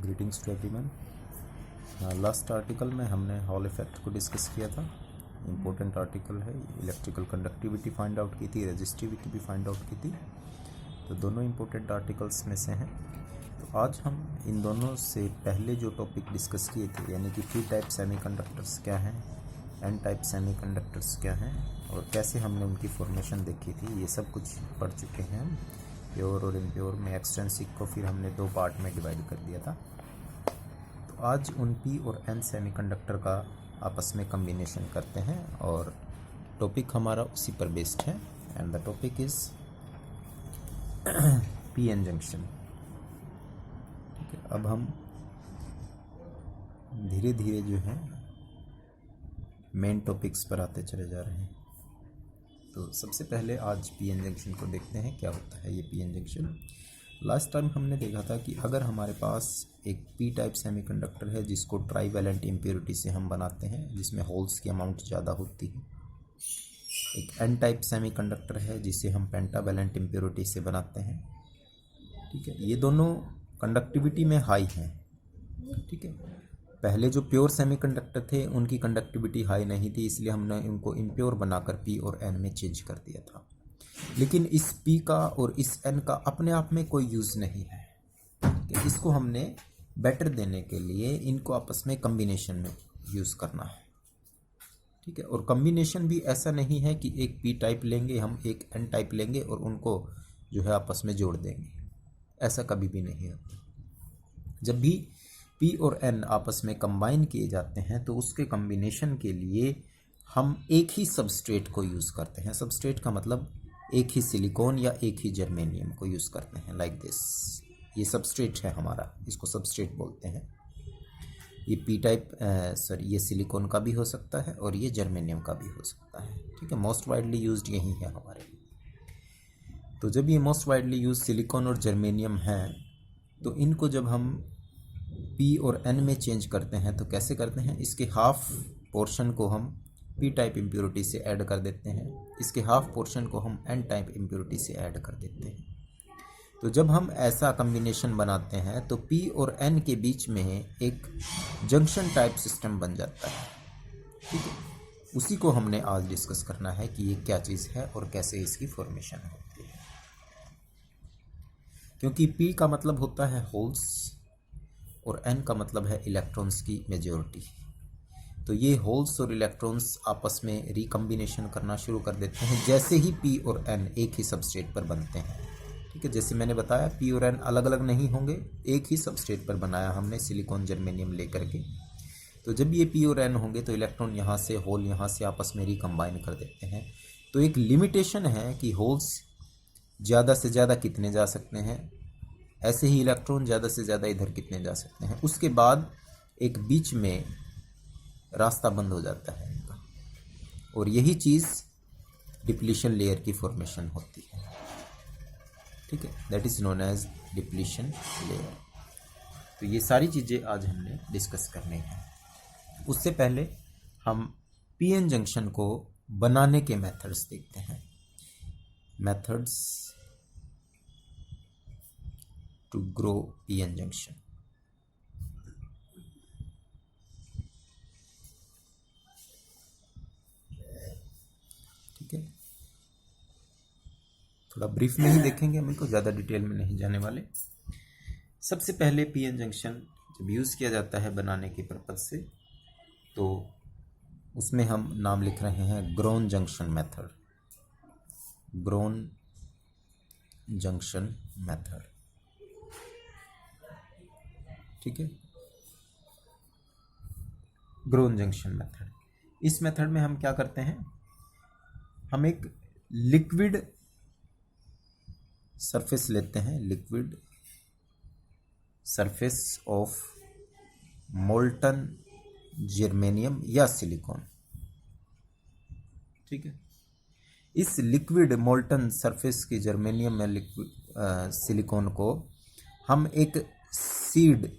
Greetings to everyone. Last article में हमने hall effect को डिस्कस किया था। इम्पोर्टेंट आर्टिकल है। इलेक्ट्रिकल कंडक्टिविटी फाइंड आउट की थी, रेजिस्टिविटी भी फाइंड आउट की थी, तो दोनों इम्पोर्टेंट आर्टिकल्स में से हैं। तो आज हम इन दोनों से पहले जो टॉपिक डिस्कस किए थे, यानी कि पी टाइप सेमीकंडक्टर्स क्या हैं, एन टाइप सेमीकंडक्टर्स क्या हैं और कैसे हमने उनकी फॉर्मेशन देखी थी, ये सब कुछ पढ़ चुके हैं हम। प्योर और इम्प्योर में एक्सट्रिंसिक को फिर हमने दो पार्ट में डिवाइड कर दिया था। तो आज उन पी और एन सेमीकंडक्टर का आपस में कम्बिनेशन करते हैं और टॉपिक हमारा उसी पर बेस्ड है। And the topic is P N junction. ठीक है, अब हम धीरे धीरे जो है मेन टॉपिक्स पर आते चले जा रहे हैं। तो सबसे पहले आज पी एन जंक्शन को देखते हैं, क्या होता है ये P N junction. Last time हमने देखा था कि अगर हमारे पास एक पी टाइप सेमीकंडक्टर है जिसको ट्राईवैलेंट इम्प्योरिटी से हम बनाते हैं, जिसमें होल्स की अमाउंट ज़्यादा होती है। एक एन टाइप सेमीकंडक्टर है जिसे हम पेंटावैलेंट इम्प्योरिटी से बनाते हैं। ठीक है, ये दोनों कंडक्टिविटी में हाई हैं। ठीक है, पहले जो प्योर सेमीकंडक्टर थे उनकी कंडक्टिविटी हाई नहीं थी, इसलिए हमने उनको इम्प्योर बनाकर पी और एन में चेंज कर दिया था। लेकिन इस पी का और इस एन का अपने आप में कोई यूज़ नहीं है। कि इसको हमने बेटर देने के लिए इनको आपस में कम्बिनेशन में यूज़ करना है। ठीक है, और कम्बिनेशन भी ऐसा नहीं है कि एक पी टाइप लेंगे हम, एक एन टाइप लेंगे और उनको जो है आपस में जोड़ देंगे, ऐसा कभी भी नहीं होता। जब भी पी और एन आपस में कंबाइन किए जाते हैं तो उसके कम्बिनेशन के लिए हम एक ही सबस्ट्रेट को यूज़ करते हैं। सबस्ट्रेट का मतलब एक ही सिलिकॉन या एक ही जर्मेनियम को यूज़ करते हैं, लाइक दिस। ये सबस्ट्रेट है हमारा, इसको सबस्ट्रेट बोलते हैं। ये पी टाइप ये सिलिकॉन का भी हो सकता है और ये जर्मेनियम का भी हो सकता है। ठीक है, मोस्ट वाइडली यूज्ड यही है हमारे लिए। तो जब ये मोस्ट वाइडली यूज सिलिकॉन और जर्मेनियम है, तो इनको जब हम पी और एन में चेंज करते हैं तो कैसे करते हैं, इसके हाफ पोर्शन को हम पी टाइप इम्प्योरिटी से ऐड कर देते हैं, इसके हाफ पोर्शन को हम एन टाइप इम्प्योरिटी से ऐड कर देते हैं। तो जब हम ऐसा कम्बिनेशन बनाते हैं तो पी और एन के बीच में एक जंक्शन टाइप सिस्टम बन जाता है। ठीक है, उसी को हमने आज डिस्कस करना है कि ये क्या चीज़ है और कैसे इसकी फॉर्मेशन होती है। क्योंकि पी का मतलब होता है होल्स और एन का मतलब है इलेक्ट्रॉन्स की मेजॉरिटी। तो ये होल्स और इलेक्ट्रॉन्स आपस में रिकम्बिनेशन करना शुरू कर देते हैं जैसे ही पी और एन एक ही सबस्ट्रेट पर बनते हैं। ठीक है, जैसे मैंने बताया पी और एन अलग अलग नहीं होंगे, एक ही सबस्ट्रेट पर बनाया हमने सिलिकॉन जर्मेनियम लेकर के। तो जब ये पी और एन होंगे तो इलेक्ट्रॉन यहाँ से, होल यहाँ से आपस में रिकम्बाइन कर देते हैं। तो एक लिमिटेशन है कि होल्स ज़्यादा से ज़्यादा कितने जा सकते हैं, ऐसे ही इलेक्ट्रॉन ज़्यादा से ज़्यादा इधर कितने जा सकते हैं। उसके बाद एक बीच में रास्ता बंद हो जाता है इनका, और यही चीज़ डिप्लीशन लेयर की फॉर्मेशन होती है। ठीक है, that is known as depletion layer. तो ये सारी चीज़ें आज हमने डिस्कस करनी है। उससे पहले हम पी एन जंक्शन को बनाने के मेथड्स देखते हैं। Methods to grow P N junction. ठीक है, थोड़ा ब्रीफ में ही देखेंगे, हम इनको ज़्यादा डिटेल में नहीं जाने वाले। सबसे पहले पी एन जंक्शन जब यूज़ किया जाता है बनाने के पर्पज़ से, तो उसमें हम नाम लिख रहे हैं grown junction method. Grown junction method. ठीक है, ग्रोन जंक्शन मेथड। इस मेथड में हम क्या करते हैं, हम एक लिक्विड सरफेस लेते हैं, liquid surface of molten germanium या सिलिकॉन। ठीक है, इस लिक्विड मोल्टन सरफेस की जर्मेनियम या लिक्विड सिलिकॉन को हम एक सीड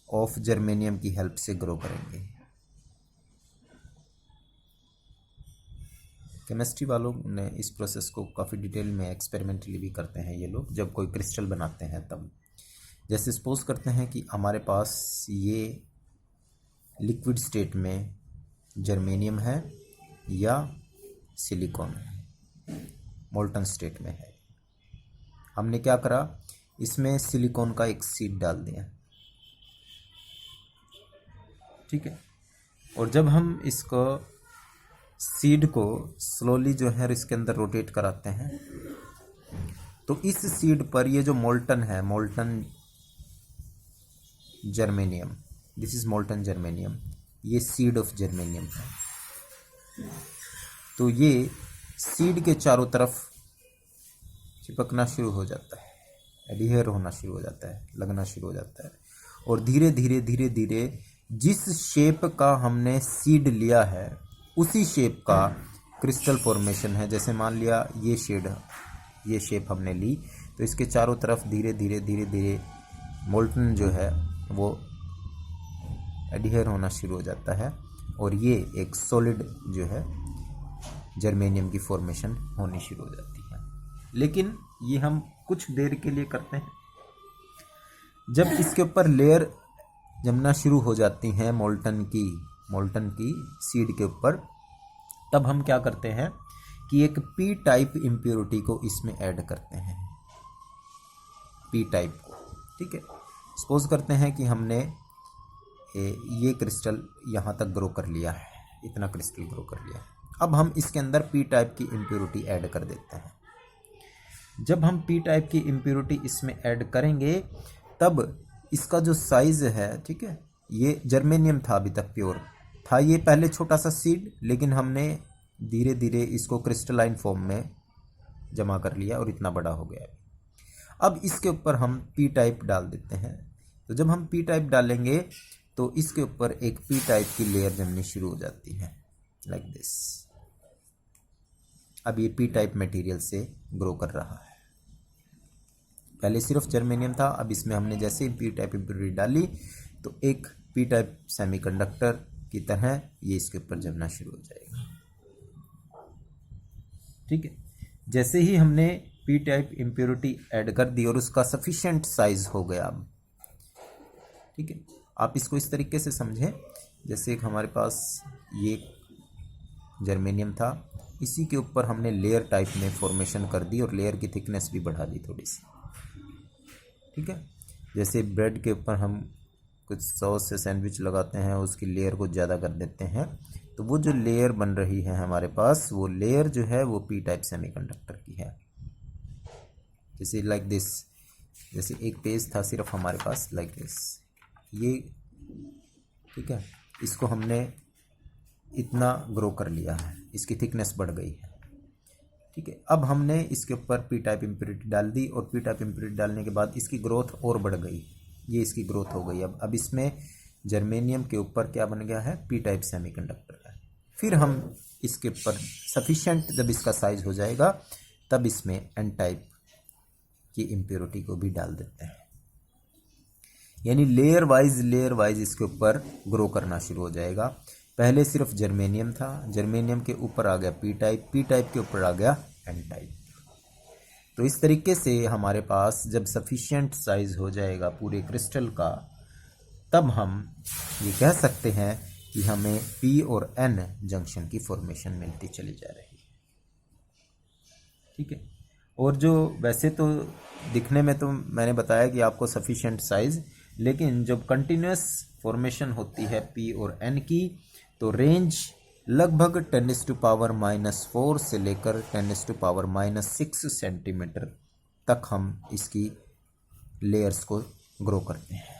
ऑफ जर्मेनियम की हेल्प से ग्रो करेंगे। केमिस्ट्री वालों ने इस प्रोसेस को काफ़ी डिटेल में एक्सपेरिमेंटली भी करते हैं ये लोग, जब कोई क्रिस्टल बनाते हैं तब। जैसे सपोज करते हैं कि हमारे पास ये लिक्विड स्टेट में जर्मेनियम है या सिलिकॉन है, मोल्टन स्टेट में है। हमने क्या करा, इसमें सिलिकॉन का एक सीड डाल दिया, ठीक है। और जब हम इसको सीड को स्लोली जो है इसके अंदर रोटेट कराते हैं, तो इस सीड पर ये जो मोल्टन है, molten germanium, this is molten germanium, ये सीड ऑफ जर्मेनियम है। तो ये सीड के चारों तरफ चिपकना शुरू हो जाता है, एडियर होना शुरू हो जाता है, लगना शुरू हो जाता है। और धीरे धीरे धीरे धीरे जिस शेप का हमने सीड लिया है उसी शेप का क्रिस्टल फॉर्मेशन है। जैसे मान लिया ये शेप हमने ली, तो इसके चारों तरफ धीरे धीरे धीरे धीरे मोल्टन जो है वो एडियर होना शुरू हो जाता है और ये एक सॉलिड जो है जर्मेनियम की फॉर्मेशन होनी शुरू हो जाती है। लेकिन ये हम कुछ देर के लिए करते हैं। जब इसके ऊपर लेयर जमना शुरू हो जाती हैं मोल्टन की सीड के ऊपर, तब हम क्या करते हैं कि एक पी टाइप इम्प्योरिटी को इसमें ऐड करते हैं, पी टाइप को, ठीक है। सपोज करते हैं कि हमने ये क्रिस्टल यहाँ तक ग्रो कर लिया है, इतना क्रिस्टल ग्रो कर लिया है। अब हम इसके अंदर पी टाइप की इम्प्योरिटी ऐड कर देते हैं। जब हम पी टाइप की इम्प्योरिटी इसमें ऐड करेंगे, तब इसका जो साइज है, ठीक है, ये जर्मेनियम था, अभी तक प्योर था, ये पहले छोटा सा सीड, लेकिन हमने धीरे धीरे इसको क्रिस्टलाइन फॉर्म में जमा कर लिया और इतना बड़ा हो गया। अब इसके ऊपर हम पी टाइप डाल देते हैं। तो जब हम पी टाइप डालेंगे तो इसके ऊपर एक पी टाइप की लेयर जमनी शुरू हो जाती है, लाइक दिस। अब ये पी टाइप मटेरियल से ग्रो कर रहा है। पहले सिर्फ जर्मेनियम था, अब इसमें हमने जैसे ही पी टाइप इम्प्योरिटी डाली तो एक पी टाइप सेमीकंडक्टर की तरह ये इसके ऊपर जमना शुरू हो जाएगा, ठीक है। जैसे ही हमने पी टाइप इम्प्योरिटी ऐड कर दी और उसका सफिशिएंट साइज हो गया अब, ठीक है। आप इसको इस तरीके से समझें, जैसे एक हमारे पास ये जर्मेनियम था, इसी के ऊपर हमने लेयर टाइप में फॉर्मेशन कर दी और लेयर की थिकनेस भी बढ़ा दी थोड़ी सी, ठीक है। जैसे ब्रेड के ऊपर हम कुछ सॉस से सैंडविच लगाते हैं, उसकी लेयर को ज़्यादा कर देते हैं, तो वो जो लेयर बन रही है हमारे पास, वो लेयर जो है वो पी टाइप सेमीकंडक्टर की है। जैसे लाइक दिस, जैसे एक पेज था सिर्फ हमारे पास लाइक दिस, ये, ठीक है, इसको हमने इतना ग्रो कर लिया है, इसकी थिकनेस बढ़ गई है, ठीक है। अब हमने इसके ऊपर पी टाइप इम्प्योरिटी डाल दी और पी टाइप इम्प्योरिटी डालने के बाद इसकी ग्रोथ और बढ़ गई, ये इसकी ग्रोथ हो गई। अब इसमें जर्मेनियम के ऊपर क्या बन गया है, पी टाइप सेमीकंडक्टर है। फिर हम इसके ऊपर सफिशिएंट जब इसका साइज हो जाएगा, तब इसमें एन टाइप की इम्प्योरिटी को भी डाल देते हैं, यानी लेयर वाइज इसके ऊपर ग्रो करना शुरू हो जाएगा। पहले सिर्फ जर्मेनियम था, जर्मेनियम के ऊपर आ गया पी टाइप के ऊपर आ गया एन टाइप। तो इस तरीके से हमारे पास जब सफिशिएंट साइज हो जाएगा पूरे क्रिस्टल का, तब हम ये कह सकते हैं कि हमें पी और एन जंक्शन की फॉर्मेशन मिलती चली जा रही है, ठीक है। और जो वैसे तो दिखने में तो मैंने बताया कि आपको सफिशिएंट साइज, लेकिन जब कंटिन्यूस फॉर्मेशन होती है पी और एन की, तो रेंज लगभग 10⁻⁻⁴ से लेकर 10⁻⁻⁶ सेंटीमीटर तक हम इसकी लेयर्स को ग्रो करते हैं,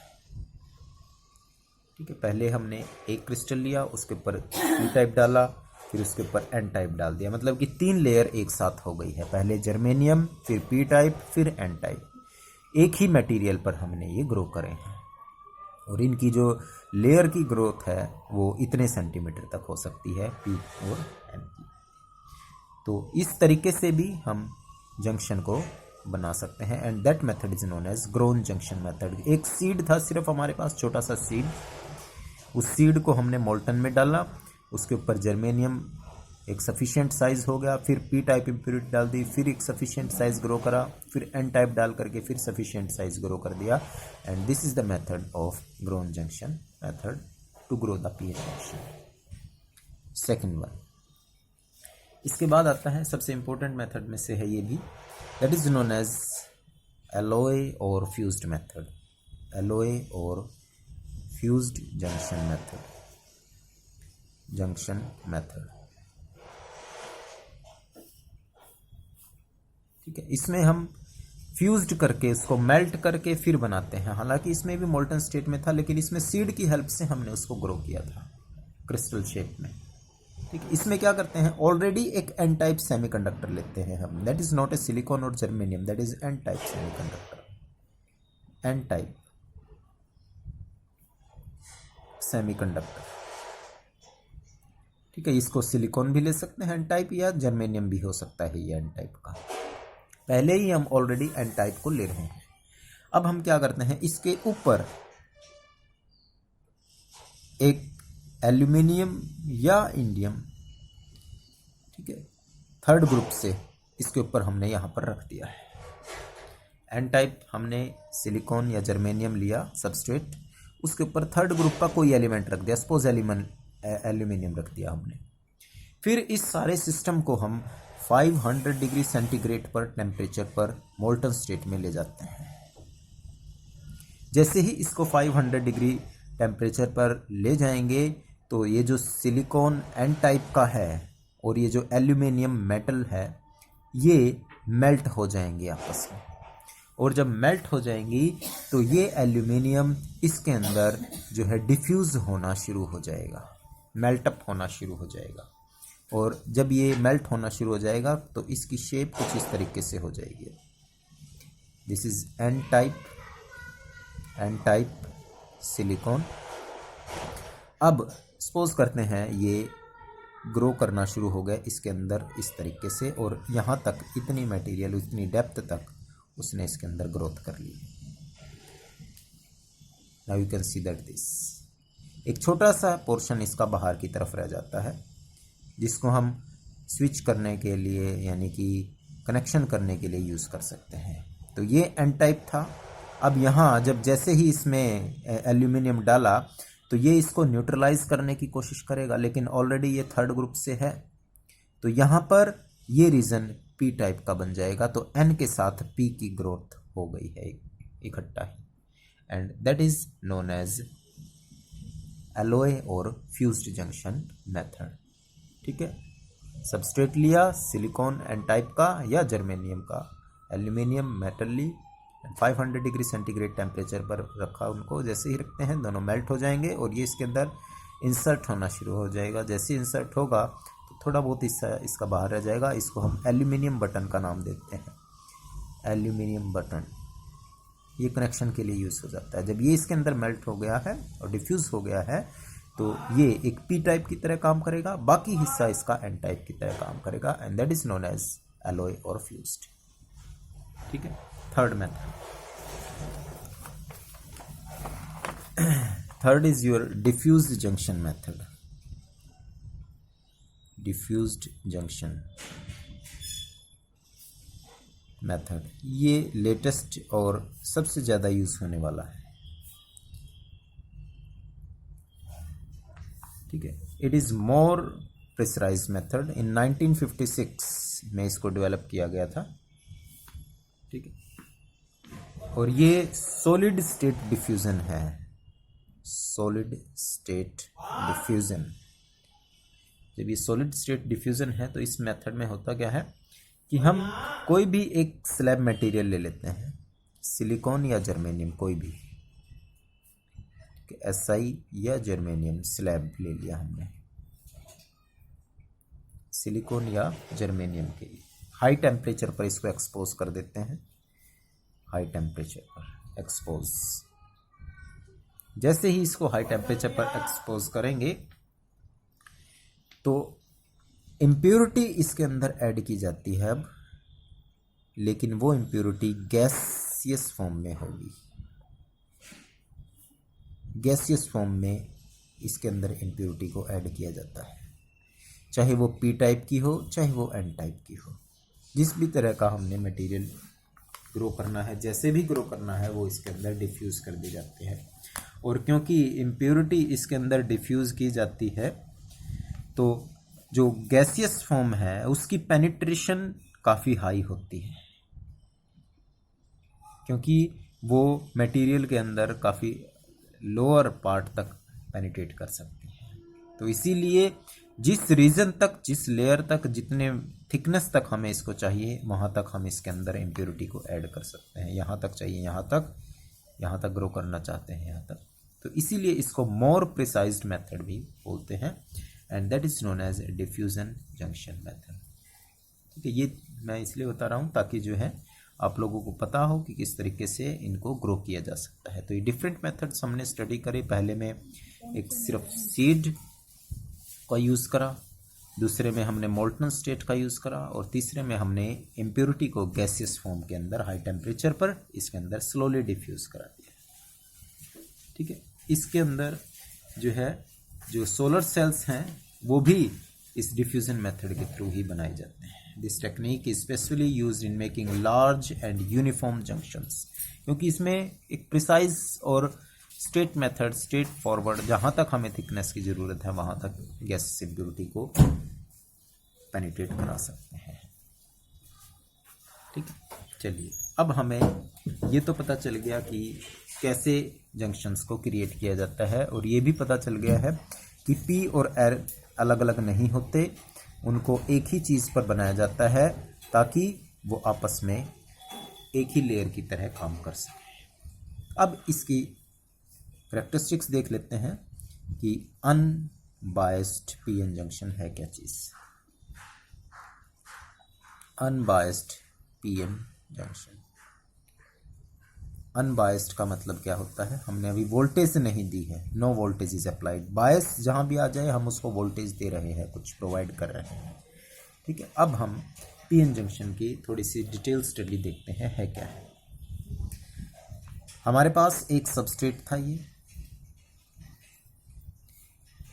ठीक है। पहले हमने एक क्रिस्टल लिया, उसके ऊपर पी टाइप डाला, फिर उसके ऊपर एन टाइप डाल दिया, मतलब कि 3 लेयर एक साथ हो गई है। पहले जर्मेनियम, फिर पी टाइप, फिर एन टाइप, एक ही मटेरियल पर हमने ये ग्रो करे हैं। और इनकी जो लेयर की ग्रोथ है वो इतने सेंटीमीटर तक हो सकती है पी और एन की। तो इस तरीके से भी हम जंक्शन को बना सकते हैं, and that method is known as grown junction method. एक सीड था सिर्फ हमारे पास, छोटा सा सीड, उस सीड को हमने मोल्टन में डाला, उसके ऊपर जर्मेनियम एक सफिशिएंट साइज हो गया, फिर पी टाइप इम्प्योरिटी डाल दी, फिर एक सफिशिएंट साइज ग्रो करा, फिर एन टाइप डाल करके फिर सफिशिएंट साइज ग्रो कर दिया। And this is the method of grown junction method to grow the P N junction. Second one. इसके बाद आता है सबसे इंपॉर्टेंट मेथड में से है ये भी, that is known as alloy और फ्यूज्ड मेथड। एलॉय और फ्यूज्ड जंक्शन मेथड। ठीक है, इसमें हम फ्यूज्ड करके इसको मेल्ट करके फिर बनाते हैं। हालांकि इसमें भी मोल्टन स्टेट में था, लेकिन इसमें सीड की हेल्प से हमने उसको ग्रो किया था क्रिस्टल शेप में। ठीक है, इसमें क्या करते हैं, ऑलरेडी एक एन टाइप सेमीकंडक्टर लेते हैं हम, that is not a silicon और germanium, that is N type semiconductor. N type semiconductor. ठीक है, इसको सिलिकॉन भी ले सकते हैं एन टाइप, या जर्मेनियम भी हो सकता है ये एन टाइप का। पहले ही हम ऑलरेडी एन टाइप को ले रहे हैं। अब हम क्या करते हैं, इसके ऊपर एक एल्यूमिनियम या इंडियम, ठीक है, थर्ड ग्रुप से इसके ऊपर हमने यहां पर रख दिया है। एन टाइप हमने सिलिकॉन या जर्मेनियम लिया सबस्ट्रेट, उसके ऊपर थर्ड ग्रुप का कोई एलिमेंट रख दिया, सपोज एल्यूमिनियम रख दिया हमने। फिर इस सारे सिस्टम को हम 500 डिग्री सेंटीग्रेड पर टेम्परेचर पर मोल्टन स्टेट में ले जाते हैं। जैसे ही इसको 500 डिग्री टेम्परेचर पर ले जाएंगे तो ये जो सिलिकॉन एन टाइप का है और ये जो एल्यूमिनियम मेटल है ये मेल्ट हो जाएंगे आपस में। और जब मेल्ट हो जाएंगी तो ये एल्यूमिनियम इसके अंदर जो है डिफ्यूज होना शुरू हो जाएगा, मेल्टअप होना शुरू हो जाएगा। और जब ये मेल्ट होना शुरू हो जाएगा तो इसकी शेप कुछ इस तरीके से हो जाएगी। This is N type silicon. अब सपोज करते हैं ये ग्रो करना शुरू हो गया इसके अंदर इस तरीके से, और यहाँ तक इतनी मटेरियल, इतनी डेप्थ तक उसने इसके अंदर ग्रोथ कर ली। Now you can see that this, एक छोटा सा पोर्शन इसका बाहर की तरफ रह जाता है, जिसको हम स्विच करने के लिए यानी कि कनेक्शन करने के लिए यूज़ कर सकते हैं। तो ये एन टाइप था। अब यहाँ जब जैसे ही इसमें एल्यूमिनियम डाला तो ये इसको न्यूट्रलाइज करने की कोशिश करेगा, लेकिन ऑलरेडी ये थर्ड ग्रुप से है, तो यहाँ पर ये रीजन पी टाइप का बन जाएगा। तो एन के साथ पी की ग्रोथ हो गई है इकट्ठा ही, and that is known as alloy और फ्यूज्ड जंक्शन मेथड। ठीक है, सबस्ट्रेट लिया सिलिकॉन एन टाइप का या जर्मेनियम का, एल्यूमिनियम मेटल ली, 500 डिग्री सेंटीग्रेड टेम्परेचर पर रखा उनको। जैसे ही रखते हैं दोनों मेल्ट हो जाएंगे और ये इसके अंदर इंसर्ट होना शुरू हो जाएगा। जैसे ही इंसर्ट होगा तो थोड़ा बहुत हिस्सा इसका बाहर रह जाएगा, इसको हम एल्यूमिनियम बटन का नाम देते हैं। एल्यूमिनियम बटन ये कनेक्शन के लिए यूज़ हो जाता है। जब ये इसके अंदर मेल्ट हो गया है और डिफ्यूज़ हो गया है तो ये एक पी टाइप की तरह काम करेगा, बाकी हिस्सा इसका एन टाइप की तरह काम करेगा, and that is known as alloy और फ्यूज्ड। ठीक है, third method. Third is your diffused junction method. Diffused junction method ये लेटेस्ट और सबसे ज़्यादा यूज होने वाला है। ठीक है, it is more pressurise method. In 1956 में इसको डेवलप किया गया था। ठीक है, और ये सॉलिड स्टेट डिफ्यूजन है। सॉलिड स्टेट डिफ्यूजन, जब ये सॉलिड स्टेट डिफ्यूजन है तो इस मेथड में होता क्या है कि हम कोई भी एक स्लैब मटेरियल ले लेते हैं, सिलिकॉन या जर्मेनियम कोई भी, SI या जर्मेनियम स्लैब ले लिया हमने, सिलिकॉन या जर्मेनियम के हाई टेम्परेचर पर इसको एक्सपोज कर देते हैं। हाई टेम्परेचर पर एक्सपोज, जैसे ही इसको हाई टेम्परेचर पर एक्सपोज करेंगे तो इम्प्योरिटी इसके अंदर ऐड की जाती है अब, लेकिन वो इम्प्योरिटी गैसियस फॉर्म में होगी। गैसियस फॉर्म में इसके अंदर इम्प्योरिटी को ऐड किया जाता है। चाहे वो पी टाइप की हो चाहे वो एन टाइप की हो। जिस भी तरह का हमने मटेरियल ग्रो करना है, जैसे भी ग्रो करना है, वो इसके अंदर डिफ्यूज़ कर दी जाती है। और क्योंकि इम्प्योरिटी इसके अंदर डिफ्यूज़ की जाती है तो जो गैसियस फॉर्म है उसकी पेनिट्रेशन काफ़ी हाई होती है, क्योंकि वो मटेरियल के अंदर काफ़ी लोअर पार्ट तक पेनिट्रेट कर सकती है। तो इसीलिए जिस रीजन तक, जिस लेयर तक, जितने थिकनेस तक हमें इसको चाहिए, वहाँ तक हम इसके अंदर इम्प्योरिटी को ऐड कर सकते हैं। यहाँ तक चाहिए, यहाँ तक ग्रो करना चाहते हैं, यहाँ तक। तो इसीलिए इसको मोर प्रिसाइज्ड मेथड भी बोलते हैं, and that is known as diffusion junction method. ठीक है, ये मैं इसलिए बता रहा हूँ ताकि जो है आप लोगों को पता हो कि किस तरीके से इनको ग्रो किया जा सकता है। तो ये डिफरेंट मेथड्स हमने स्टडी करे। पहले में एक सिर्फ सीड का यूज़ करा, दूसरे में हमने मोल्टन स्टेट का यूज़ करा, और तीसरे में हमने इम्प्योरिटी को गैसियस फॉर्म के अंदर हाई टेम्परेचर पर इसके अंदर स्लोली डिफ्यूज़ करा दिया। ठीक है, इसके अंदर जो है जो सोलर सेल्स हैं वो भी इस डिफ्यूजन मेथड के थ्रू ही बनाए जाते हैं। This technique is specially used in making large and uniform junctions, क्योंकि इसमें एक प्रिसाइज और स्ट्रेट मेथड, स्ट्रेट फॉरवर्ड, जहाँ तक हमें थिकनेस की ज़रूरत है वहाँ तक गैस इम्प्योरिटी को पेनिट्रेट करा सकते हैं। ठीक है, चलिए अब हमें ये तो पता चल गया कि कैसे जंक्शंस को क्रिएट किया जाता है, और ये भी पता चल गया है कि पी और आर अलग अलग नहीं होते, उनको एक ही चीज़ पर बनाया जाता है ताकि वो आपस में एक ही लेयर की तरह काम कर सके। अब इसकी कैरेक्टरिस्टिक्स देख लेते हैं कि अनबायस्ड पीएन जंक्शन है क्या चीज़। अनबायस्ड पीएन जंक्शन, अनबायस्ड का मतलब क्या होता है? हमने अभी वोल्टेज नहीं दी है, नो वोल्टेज इज अप्लाइड। बायस जहाँ भी आ जाए हम उसको वोल्टेज दे रहे हैं, कुछ प्रोवाइड कर रहे हैं। ठीक है, अब हम पीएन जंक्शन की थोड़ी सी डिटेल स्टडी देखते हैं है क्या है। हमारे पास एक सबस्ट्रेट था, ये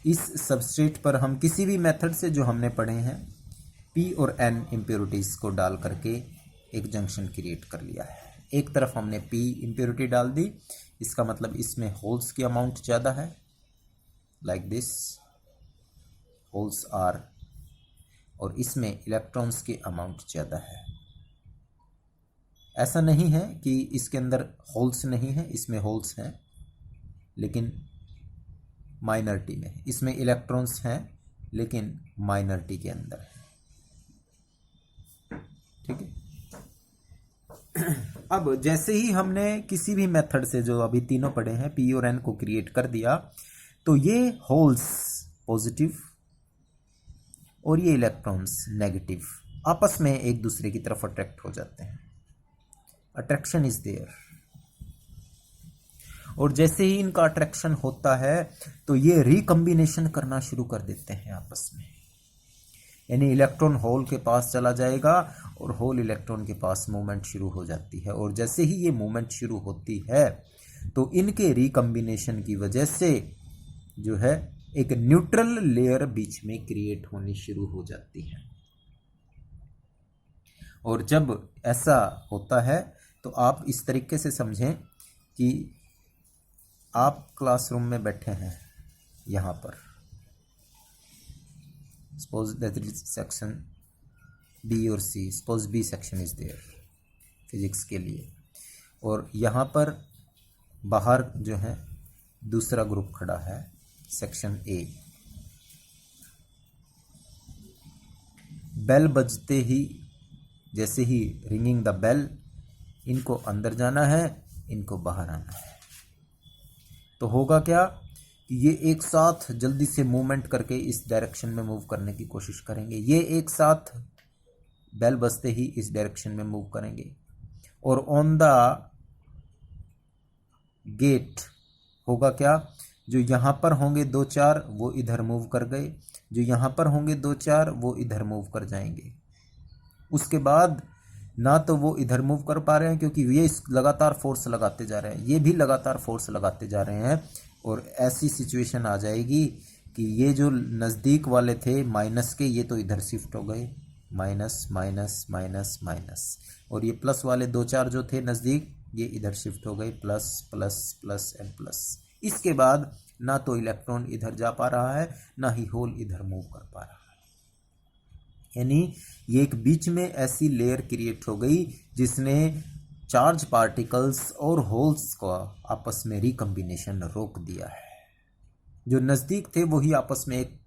इस सबस्ट्रेट पर हम किसी भी मेथड से जो हमने पढ़े हैं पी और एन इम्प्योरिटीज़ को डाल करके एक जंक्शन क्रिएट कर लिया है। एक तरफ हमने पी इम्प्योरिटी डाल दी, इसका मतलब इसमें होल्स की अमाउंट ज़्यादा है, लाइक दिस होल्स आर, और इसमें इलेक्ट्रॉन्स की अमाउंट ज़्यादा है। ऐसा नहीं है कि इसके अंदर होल्स नहीं है, इसमें होल्स हैं लेकिन माइनॉरिटी में, इसमें इलेक्ट्रॉन्स हैं लेकिन माइनॉरिटी के अंदर है। ठीक है, अब जैसे ही हमने किसी भी मेथड से जो अभी तीनों पढ़े हैं पी और एन को क्रिएट कर दिया, तो ये होल्स पॉजिटिव और ये इलेक्ट्रॉन्स नेगेटिव आपस में एक दूसरे की तरफ अट्रैक्ट हो जाते हैं। अट्रैक्शन इज देयर, और जैसे ही इनका अट्रैक्शन होता है तो ये रिकम्बिनेशन करना शुरू कर देते हैं आपस में, यानी इलेक्ट्रॉन होल के पास चला जाएगा और होल इलेक्ट्रॉन के पास मूवमेंट शुरू हो जाती है। और जैसे ही ये मूवमेंट शुरू होती है तो इनके रिकम्बिनेशन की वजह से जो है एक न्यूट्रल लेयर बीच में क्रिएट होनी शुरू हो जाती है। और जब ऐसा होता है तो आप इस तरीके से समझें कि आप क्लासरूम में बैठे हैं, यहाँ पर suppose that is section B और C, suppose B section is there physics के लिए, और यहाँ पर बाहर जो है दूसरा ग्रुप खड़ा है सेक्शन A। बेल बजते ही, जैसे ही रिंगिंग द बेल, इनको अंदर जाना है, इनको बाहर आना है। तो होगा क्या कि ये एक साथ जल्दी से मूवमेंट करके इस डायरेक्शन में मूव करने की कोशिश करेंगे, ये एक साथ बेल बजते ही इस डायरेक्शन में मूव करेंगे, और ऑन द गेट होगा क्या, जो यहाँ पर होंगे 2-4 वो इधर मूव कर गए, जो यहाँ पर होंगे 2-4 वो इधर मूव कर जाएंगे। उसके बाद ना तो वो इधर मूव कर पा रहे हैं क्योंकि ये लगातार फोर्स लगाते जा रहे हैं, ये भी लगातार फोर्स लगाते जा रहे हैं, और ऐसी सिचुएशन आ जाएगी कि ये जो नज़दीक वाले थे माइनस के, ये तो इधर शिफ्ट हो गए, माइनस माइनस माइनस माइनस, और ये प्लस वाले दो चार जो थे नज़दीक, ये इधर शिफ्ट हो गए, plus plus plus and plus. इसके बाद ना तो इलेक्ट्रॉन इधर जा पा रहा है, ना ही होल इधर मूव कर पा रहा है। यानी ये एक बीच में ऐसी लेयर क्रिएट हो गई जिसने चार्ज पार्टिकल्स और होल्स का आपस में रिकम्बिनेशन रोक दिया है। जो नज़दीक थे वही आपस में एक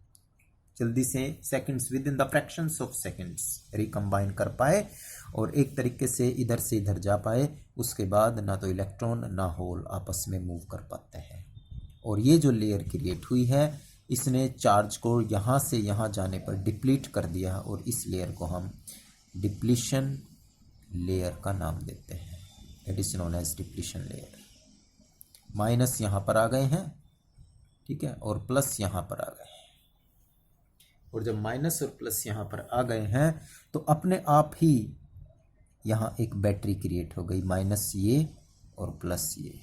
जल्दी से seconds, with in the fractions of seconds recombine कर पाए और एक तरीके से इधर जा पाए। उसके बाद ना तो इलेक्ट्रॉन ना होल आपस में मूव कर पाते हैं। और ये जो लेयर क्रिएट हुई है इसने चार्ज को यहाँ से यहाँ जाने पर डिप्लीट कर दिया, और इस लेयर को हम डिप्लीशन लेयर का नाम देते हैं। It is known as depletion layer. Minus यहाँ पर आ गए हैं, ठीक है, और प्लस यहाँ पर आ गए हैं। और जब माइनस और प्लस यहाँ पर आ गए हैं तो अपने आप ही यहाँ एक बैटरी क्रिएट हो गई, माइनस ये और प्लस ये।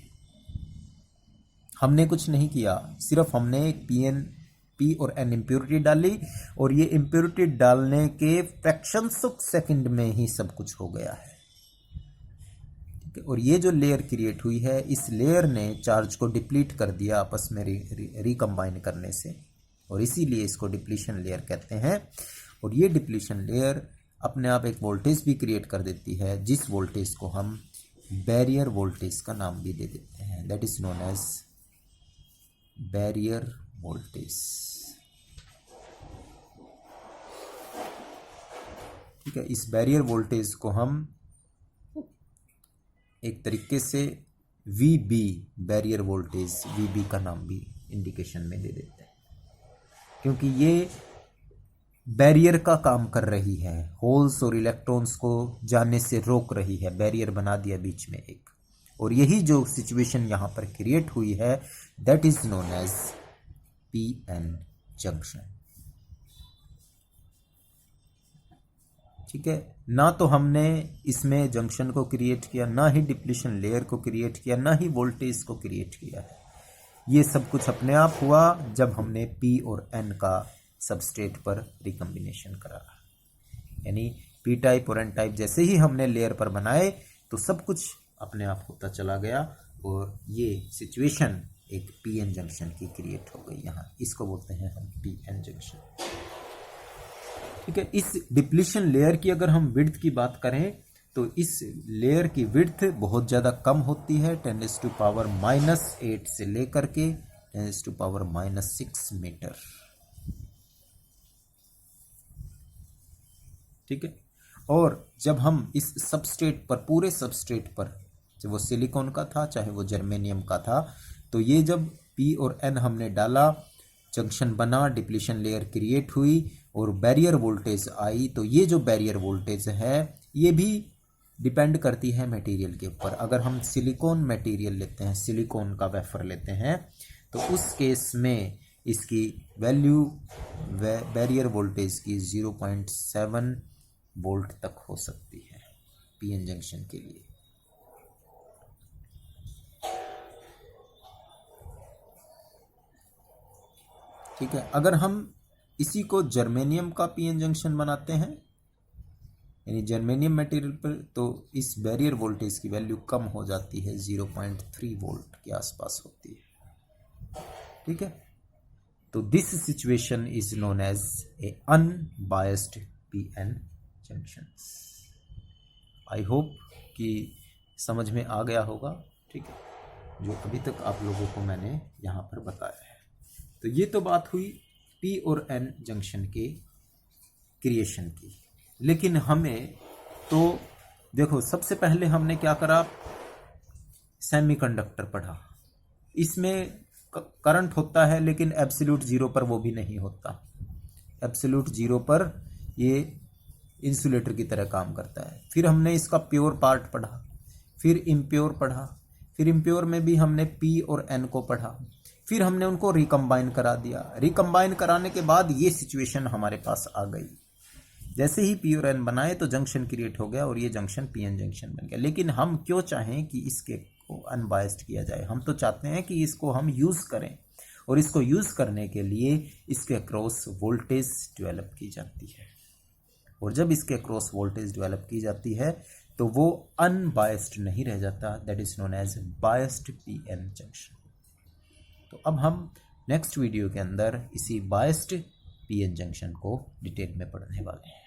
हमने कुछ नहीं किया, सिर्फ हमने एक पी और एन इम्प्योरिटी डाली, और ये इम्प्योरिटी डालने के फ्रैक्शंस ऑफ सेकंड में ही सब कुछ हो गया है। ठीक है, और ये जो लेयर क्रिएट हुई है, इस लेयर ने चार्ज को डिप्लीट कर दिया आपस में रिकम्बाइन करने से, और इसीलिए इसको डिप्लीशन लेयर कहते हैं। और ये डिप्लीशन लेयर अपने आप एक वोल्टेज भी क्रिएट कर देती है, जिस वोल्टेज को हम बैरियर वोल्टेज का नाम भी दे देते हैं। That is known as barrier voltage. ठीक है, इस बैरियर वोल्टेज को हम एक तरीके से VB बैरियर वोल्टेज, VB का नाम भी इंडिकेशन में दे देते हैं, क्योंकि ये बैरियर का काम कर रही है, होल्स और इलेक्ट्रॉन्स को जाने से रोक रही है, बैरियर बना दिया बीच में एक। और यही जो सिचुएशन यहाँ पर क्रिएट हुई है, that is known as PN junction. ठीक है, ना तो हमने इसमें जंक्शन को क्रिएट किया, ना ही डिप्लीशन लेयर को क्रिएट किया, ना ही वोल्टेज को क्रिएट किया है। ये सब कुछ अपने आप हुआ जब हमने P और N का सबस्ट्रेट पर रिकम्बिनेशन करा। यानी P टाइप और N टाइप जैसे ही हमने लेयर पर बनाए तो सब कुछ अपने आप होता चला गया, और ये सिचुएशन एक PN जंक्शन की क्रिएट हो गई। यहाँ इसको बोलते हैं हम PN जंक्शन। ठीक है, इस डिप्लीशन लेयर की अगर हम विड्थ की बात करें तो इस लेयर की विड्थ बहुत ज़्यादा कम होती है, 10⁻⁻8 से लेकर के 10⁻⁻6 मीटर। ठीक है, और जब हम इस सबस्ट्रेट पर, पूरे सबस्ट्रेट पर, चाहे वो सिलिकॉन का था चाहे वो जर्मेनियम का था, तो ये जब P और N हमने डाला, जंक्शन बना, डिप्लीशन लेयर क्रिएट हुई और बैरियर वोल्टेज आई, तो ये जो बैरियर वोल्टेज है ये भी डिपेंड करती है मटेरियल के ऊपर। अगर हम सिलिकॉन मटेरियल लेते हैं, सिलिकॉन का वेफर लेते हैं, तो उस केस में इसकी वैल्यू बैरियर वोल्टेज की 0.7 वोल्ट तक हो सकती है PN जंक्शन के लिए। ठीक है, अगर हम इसी को जर्मेनियम का PN जंक्शन बनाते हैं, यानी जर्मेनियम मटेरियल पर, तो इस बैरियर वोल्टेज की वैल्यू कम हो जाती है, 0.3 वोल्ट के आसपास होती है। ठीक है, तो this situation is known as a unbiased PN junction. I hope कि समझ में आ गया होगा। ठीक है, जो अभी तक आप लोगों को मैंने यहाँ पर बताया है। तो ये तो बात हुई P और N जंक्शन के क्रिएशन की। लेकिन हमें तो देखो, सबसे पहले हमने क्या करा, सेमीकंडक्टर पढ़ा। इसमें करंट होता है लेकिन एब्सोल्यूट जीरो पर वो भी नहीं होता। एब्सोल्यूट जीरो पर ये इंसुलेटर की तरह काम करता है। फिर हमने इसका प्योर पार्ट पढ़ा, फिर इम्प्योर पढ़ा, फिर इम्प्योर में भी हमने P और N को पढ़ा, फिर हमने उनको रिकम्बाइन करा दिया। रिकम्बाइन कराने के बाद ये सिचुएशन हमारे पास आ गई। जैसे ही P और N बनाए तो जंक्शन क्रिएट हो गया और ये जंक्शन PN जंक्शन बन गया। लेकिन हम क्यों चाहें कि इसके को अनबायस्ड किया जाए? हम तो चाहते हैं कि इसको हम यूज़ करें और इसको यूज़ करने के लिए इसके अक्रॉस वोल्टेज डेवलप की जाती है। और जब इसके अक्रॉस वोल्टेज डेवलप की जाती है तो वो अनबायस्ड नहीं रह जाता, that is known as biased PN junction. तो अब हम नेक्स्ट वीडियो के अंदर इसी बायस्ड पीएन जंक्शन को डिटेल में पढ़ने वाले हैं।